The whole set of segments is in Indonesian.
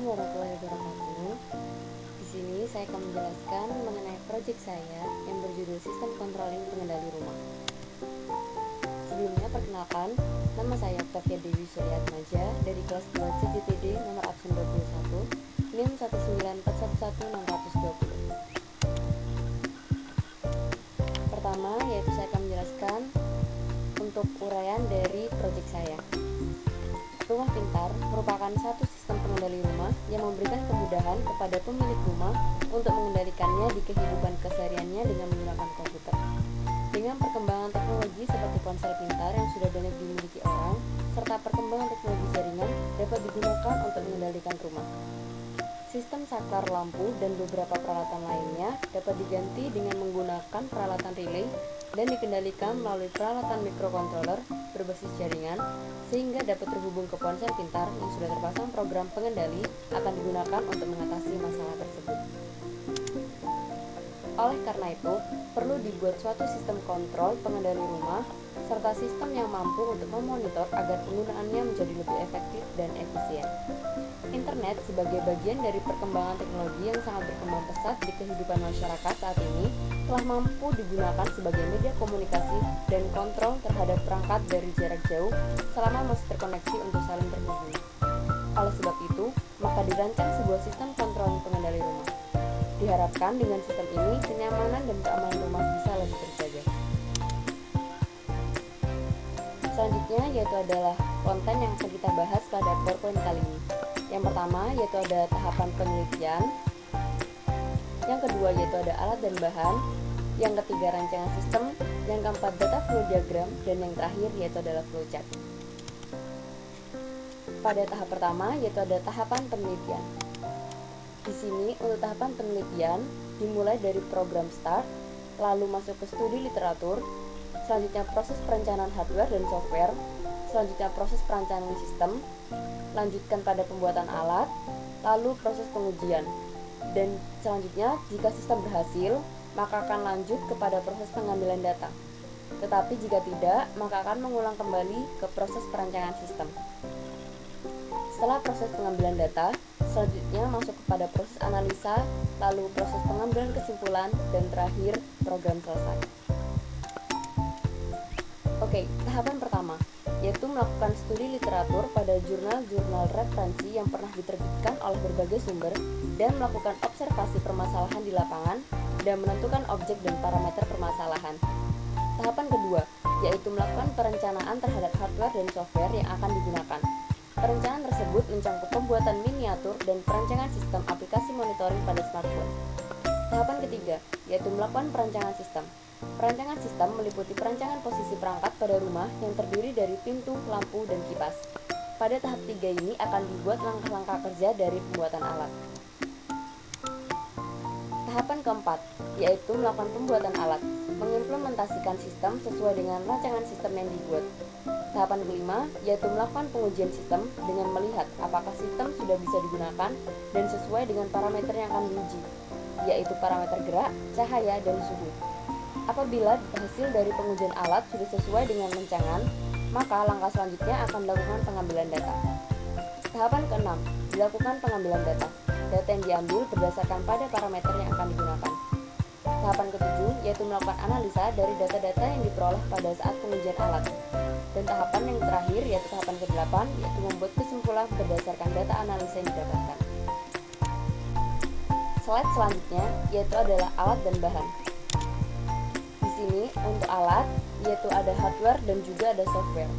Assalamualaikum warahmatullahi wabarakatuh. Di sini saya akan menjelaskan mengenai proyek saya yang berjudul Sistem Controlling Pengendali Rumah. Sebelumnya perkenalkan, nama saya Octavia Dewi Suryatmaja dari kelas 2 CGTD nomor absen 21, NIM 194116020. Pertama, yaitu saya akan menjelaskan untuk uraian dari proyek saya. Rumah pintar merupakan satu sistem pengendali rumah yang memberikan kemudahan kepada pemilik rumah untuk mengendalikannya di kehidupan kesehariannya dengan menggunakan komputer. Dengan perkembangan teknologi seperti ponsel pintar yang sudah banyak dimiliki orang, serta perkembangan teknologi jaringan dapat digunakan untuk mengendalikan rumah. Sistem saklar lampu dan beberapa peralatan lainnya dapat diganti dengan menggunakan peralatan relay dan dikendalikan melalui peralatan microcontroller berbasis jaringan sehingga dapat terhubung ke ponsel pintar yang sudah terpasang program pengendali akan digunakan untuk mengatasi masalah tersebut. Oleh karena itu, perlu dibuat suatu sistem kontrol pengendali rumah serta sistem yang mampu untuk memonitor agar penggunaannya menjadi lebih efektif dan efisien. Internet sebagai bagian dari perkembangan teknologi yang sangat berkembang pesat di kehidupan masyarakat saat ini telah mampu digunakan sebagai media komunikasi dan kontrol terhadap perangkat dari jarak jauh selama masih terkoneksi untuk saling terhubung. Oleh sebab itu, maka dirancang sebuah sistem kontrol pengendali rumah. Diharapkan dengan sistem ini, kenyamanan dan keamanan rumah bisa lebih terjaga. Selanjutnya yaitu adalah konten yang akan kita bahas pada PowerPoint kali ini. Yang pertama yaitu ada tahapan penelitian. Yang kedua yaitu ada alat dan bahan. Yang ketiga rancangan sistem. Yang keempat data flow diagram. Dan yang terakhir yaitu adalah flowchart. Pada tahap pertama yaitu ada tahapan penelitian. Di sini untuk tahapan penelitian dimulai dari program start, lalu masuk ke studi literatur, selanjutnya proses perencanaan hardware dan software, selanjutnya proses perencanaan sistem, lanjutkan pada pembuatan alat, lalu proses pengujian. Dan selanjutnya jika sistem berhasil, maka akan lanjut kepada proses pengambilan data. Tetapi jika tidak, maka akan mengulang kembali ke proses perancangan sistem. Setelah proses pengambilan data, selanjutnya masuk kepada proses analisa, lalu proses pengambilan kesimpulan, dan terakhir program selesai. Oke, tahapan pertama, yaitu melakukan studi literatur pada jurnal-jurnal referensi yang pernah diterbitkan oleh berbagai sumber dan melakukan observasi permasalahan di lapangan dan menentukan objek dan parameter permasalahan. Tahapan kedua, yaitu melakukan perencanaan terhadap hardware dan software yang akan digunakan. Perencanaan tersebut mencakup pembuatan miniatur dan perancangan sistem aplikasi monitoring pada smartphone. Tahapan ketiga, yaitu melakukan perancangan sistem. Perancangan sistem meliputi perancangan posisi perangkat pada rumah yang terdiri dari pintu, lampu, dan kipas. Pada tahap 3 ini akan dibuat langkah-langkah kerja dari pembuatan alat. Tahapan keempat, yaitu melakukan pembuatan alat, mengimplementasikan sistem sesuai dengan rancangan sistem yang dibuat. Tahapan kelima, yaitu melakukan pengujian sistem dengan melihat apakah sistem sudah bisa digunakan dan sesuai dengan parameter yang akan diuji, yaitu parameter gerak, cahaya, dan suhu. Apabila hasil dari pengujian alat sudah sesuai dengan rancangan, maka langkah selanjutnya akan dilakukan pengambilan data. Tahapan keenam, dilakukan pengambilan data. Data yang diambil berdasarkan pada parameter yang akan digunakan. Tahapan ketujuh, yaitu melakukan analisa dari data-data yang diperoleh pada saat pengujian alat. Dan tahapan yang terakhir, yaitu tahapan ke-8, yaitu membuat kesimpulan berdasarkan data analisa yang didapatkan. Slide selanjutnya, yaitu adalah alat dan bahan. Di sini, untuk alat, yaitu ada hardware dan juga ada software.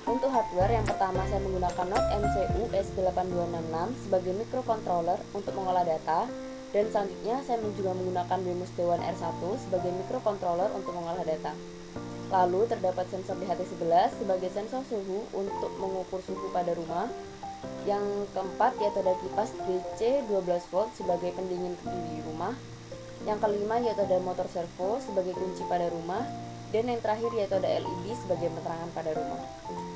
Untuk hardware, yang pertama saya menggunakan Node MCU S8266 sebagai microcontroller untuk mengolah data. Dan selanjutnya saya juga menggunakan BEMUS Dewan R1 sebagai microcontroller untuk mengolah data. Lalu terdapat sensor DHT11 sebagai sensor suhu untuk mengukur suhu pada rumah. Yang keempat yaitu ada kipas DC 12 volt sebagai pendingin di rumah. Yang kelima yaitu ada motor servo sebagai kunci pada rumah. Dan yang terakhir yaitu ada LED sebagai penerangan pada rumah.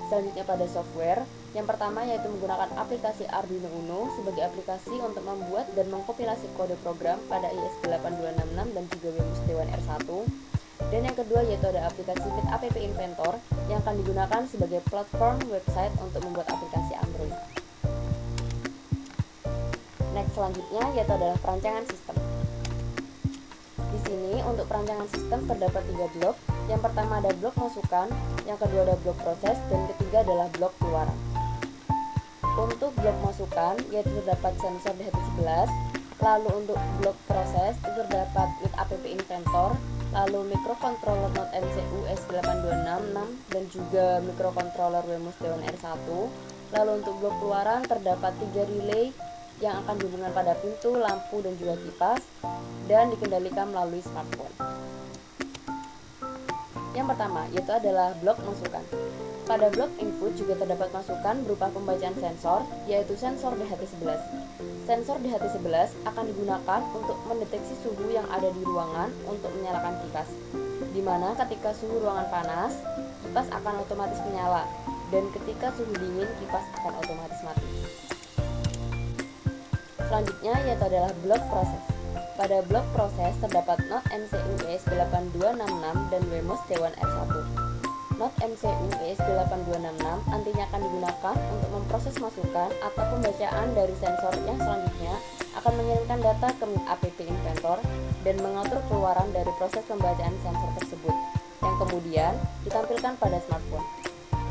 Selanjutnya pada software, yang pertama yaitu menggunakan aplikasi Arduino Uno sebagai aplikasi untuk membuat dan mengkompilasi kode program pada IS8266 dan juga BEMUS Dewan R1. Dan yang kedua yaitu ada aplikasi App Inventor yang akan digunakan sebagai platform website untuk membuat aplikasi Android. Next selanjutnya yaitu adalah perancangan sistem. Di sini untuk perancangan sistem terdapat 3 blok. Yang pertama ada blok masukan, yang kedua ada blok proses, dan ketiga adalah blok keluaran. Untuk blok masukan yaitu terdapat sensor DHT11, lalu untuk blok proses itu terdapat with app inventor, lalu microcontroller Node MCU ESP8266 dan juga microcontroller WeMOS Dewan R1. Lalu untuk blok keluaran terdapat 3 relay yang akan dihubungkan pada pintu, lampu, dan juga kipas dan dikendalikan melalui smartphone. Yang pertama yaitu adalah blok masukan. Pada blok input juga terdapat masukan berupa pembacaan sensor, yaitu sensor DHT11. Sensor DHT11 akan digunakan untuk mendeteksi suhu yang ada di ruangan untuk menyalakan kipas, di mana ketika suhu ruangan panas, kipas akan otomatis menyala, dan ketika suhu dingin, kipas akan otomatis mati. Selanjutnya yaitu adalah blok proses. Pada blok proses terdapat Node MCU ESP8266 dan WeMOS Dewan R1. Node MCU ESP8266 nantinya akan digunakan untuk memproses masukan atau pembacaan dari sensor yang selanjutnya akan mengirimkan data ke app inventor dan mengatur keluaran dari proses pembacaan sensor tersebut, yang kemudian ditampilkan pada smartphone.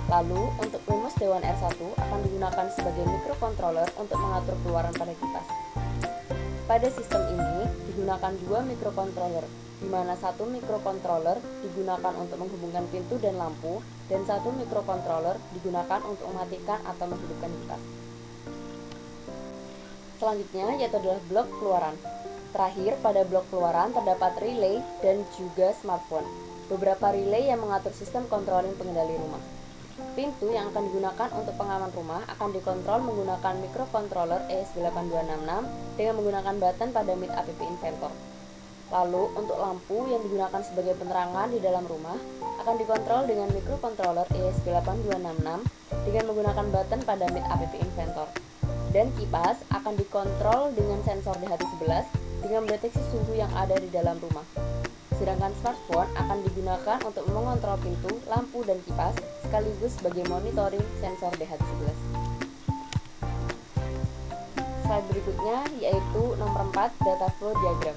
Lalu, untuk WeMOS Dewan R1 akan digunakan sebagai microcontroller untuk mengatur keluaran pada kipas. Pada sistem ini digunakan 2 microcontroller, di mana satu microcontroller digunakan untuk menghubungkan pintu dan lampu, dan satu microcontroller digunakan untuk mematikan atau menghidupkan kipas. Selanjutnya yaitu adalah blok keluaran. Terakhir, pada blok keluaran terdapat relay dan juga smartphone. Beberapa relay yang mengatur sistem controlling pengendali rumah. Pintu yang akan digunakan untuk pengaman rumah akan dikontrol menggunakan microcontroller ESP8266 dengan menggunakan button pada mid app inventor. Lalu, untuk lampu yang digunakan sebagai penerangan di dalam rumah akan dikontrol dengan microcontroller ESP8266 dengan menggunakan button pada mid app inventor. Dan kipas akan dikontrol dengan sensor DHT11 dengan mendeteksi suhu yang ada di dalam rumah. Sedangkan smartphone akan digunakan untuk mengontrol pintu, lampu, dan kipas sekaligus sebagai monitoring sensor DHT11. Slide berikutnya yaitu nomor 4, data flow diagram.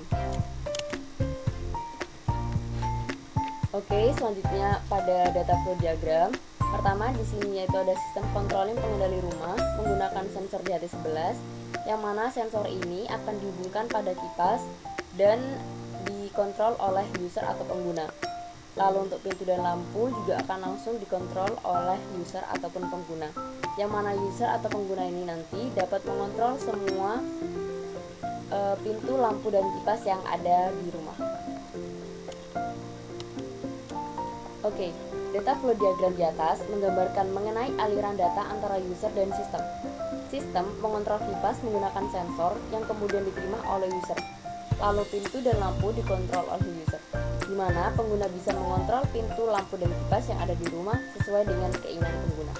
Oke, selanjutnya pada data flow diagram. Pertama di sini yaitu ada sistem controlling pengendali rumah menggunakan sensor DHT11, yang mana sensor ini akan dihubungkan pada kipas dan dikontrol oleh user atau pengguna. Lalu untuk pintu dan lampu juga akan langsung dikontrol oleh user ataupun pengguna, yang mana user atau pengguna ini nanti dapat mengontrol semua pintu, lampu, dan kipas yang ada di rumah. Oke, data flow diagram di atas menggambarkan mengenai aliran data antara user dan sistem. Sistem mengontrol kipas menggunakan sensor yang kemudian diterima oleh user. Lalu pintu dan lampu dikontrol oleh user, di mana pengguna bisa mengontrol pintu, lampu, dan kipas yang ada di rumah sesuai dengan keinginan pengguna.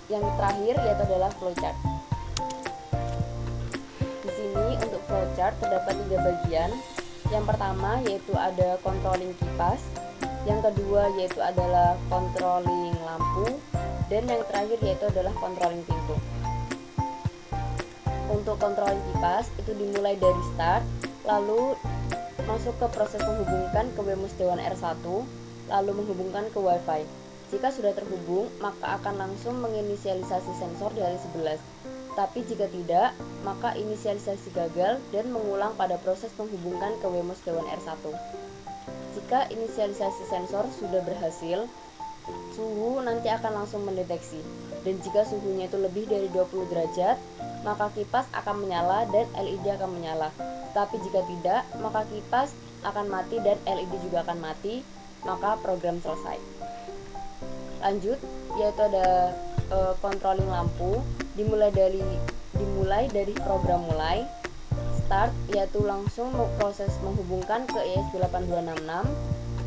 Yang terakhir yaitu adalah flowchart. Di sini untuk flowchart terdapat 3 bagian. Yang pertama yaitu ada controlling kipas, yang kedua yaitu adalah controlling lampu, dan yang terakhir yaitu adalah controlling pintu. Untuk controlling kipas itu dimulai dari start, lalu masuk ke proses menghubungkan ke WeMOS Dewan R1, lalu menghubungkan ke Wi-Fi. Jika sudah terhubung, maka akan langsung menginisialisasi sensor dari 11. Tapi jika tidak, maka inisialisasi gagal dan mengulang pada proses menghubungkan ke WeMOS Dewan R1. Jika inisialisasi sensor sudah berhasil, suhu nanti akan langsung mendeteksi. Dan jika suhunya itu lebih dari 20 derajat, maka kipas akan menyala dan LED akan menyala. Tapi jika tidak, maka kipas akan mati dan LED juga akan mati, maka program selesai. Lanjut, yaitu ada controlling lampu, dimulai dari program mulai, start, yaitu langsung proses menghubungkan ke ESP8266,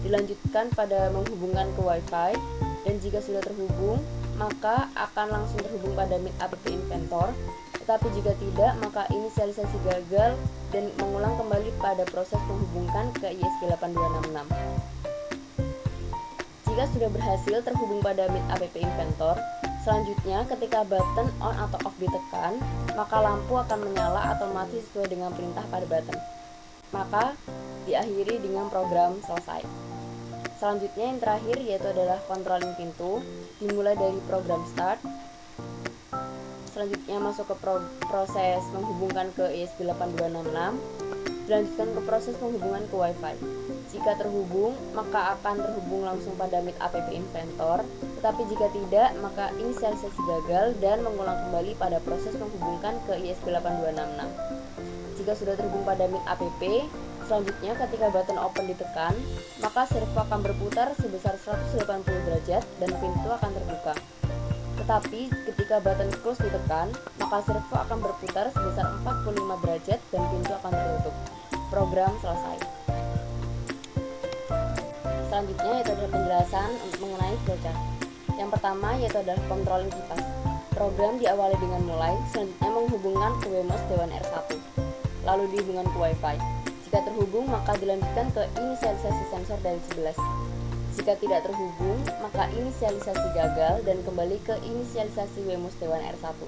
dilanjutkan pada menghubungkan ke Wi-Fi, dan jika sudah terhubung, maka akan langsung terhubung pada mid app inventor. Tetapi jika tidak, maka inisialisasi gagal dan mengulang kembali pada proses menghubungkan ke ESP8266. Jika sudah berhasil terhubung pada mid app inventor, Selanjutnya, ketika button on atau off ditekan, maka lampu akan menyala atau mati sesuai dengan perintah pada button. Maka, diakhiri dengan program selesai. Selanjutnya yang terakhir yaitu adalah controlling pintu, dimulai dari program start. Selanjutnya masuk ke proses menghubungkan ke ESP8266, dilanjutkan ke proses penghubungan ke Wi-Fi. Jika terhubung, maka akan terhubung langsung pada Meet App Inventor, tetapi jika tidak, maka inisialisasi gagal dan mengulang kembali pada proses menghubungkan ke ESP8266. Jika sudah terhubung pada Meet App, selanjutnya ketika button open ditekan, maka servo akan berputar sebesar 180 derajat dan pintu akan terbuka. Tetapi ketika button close ditekan, maka servo akan berputar sebesar 45 derajat dan pintu akan tertutup. Program selesai. Selanjutnya yaitu adalah penjelasan mengenai flowchart. Yang pertama yaitu adalah controlling kipas. Program diawali dengan mulai, selanjutnya menghubungkan ke WMOS Dewan R1, lalu dihubungkan ke Wi-Fi. Jika terhubung, maka dilanjutkan ke inisialisasi sensor dari 11. Jika tidak terhubung, maka inisialisasi gagal dan kembali ke inisialisasi WMOS Dewan R1.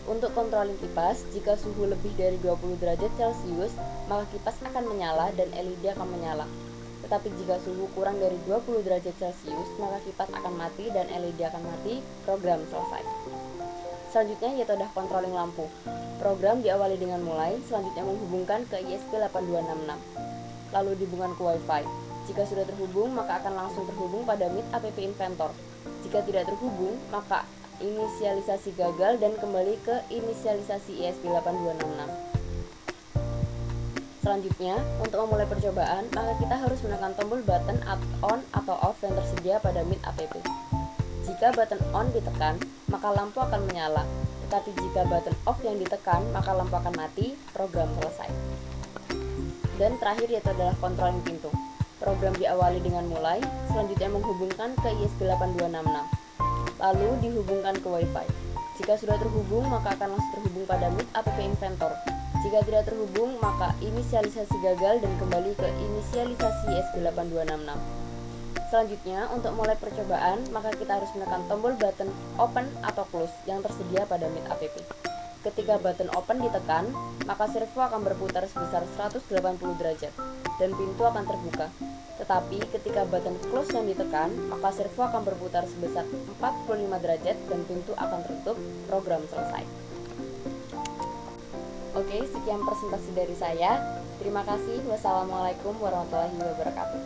Untuk controlling kipas, jika suhu lebih dari 20 derajat Celcius, maka kipas akan menyala dan LED akan menyala. Tetapi jika suhu kurang dari 20 derajat Celcius, maka kipas akan mati dan LED akan mati. Program selesai. Selanjutnya yaitu adalah controlling lampu. Program diawali dengan mulai, selanjutnya menghubungkan ke ESP8266, lalu dihubungkan ke Wi-Fi. Jika sudah terhubung, maka akan langsung terhubung pada Meet App Inventor. Jika tidak terhubung, maka inisialisasi gagal dan kembali ke inisialisasi ESP8266. Selanjutnya, untuk memulai percobaan, maka kita harus menekan tombol button on atau off yang tersedia pada Meet App. Jika button on ditekan, maka lampu akan menyala. Tetapi jika button off yang ditekan, maka lampu akan mati. Program selesai. Dan terakhir yaitu adalah controlling pintu. Program diawali dengan mulai, selanjutnya menghubungkan ke ESP8266, lalu dihubungkan ke Wi-Fi. Jika sudah terhubung, maka akan langsung terhubung pada Meet App Inventor. Jika tidak terhubung, maka inisialisasi gagal dan kembali ke inisialisasi ESP8266. Selanjutnya, untuk mulai percobaan, maka kita harus menekan tombol button open atau close yang tersedia pada Meet App. Ketika button open ditekan, maka servo akan berputar sebesar 180 derajat dan pintu akan terbuka. Tetapi ketika button close yang ditekan, maka servo akan berputar sebesar 45 derajat dan pintu akan tertutup. Program selesai. Oke, sekian presentasi dari saya. Terima kasih. Wassalamualaikum warahmatullahi wabarakatuh.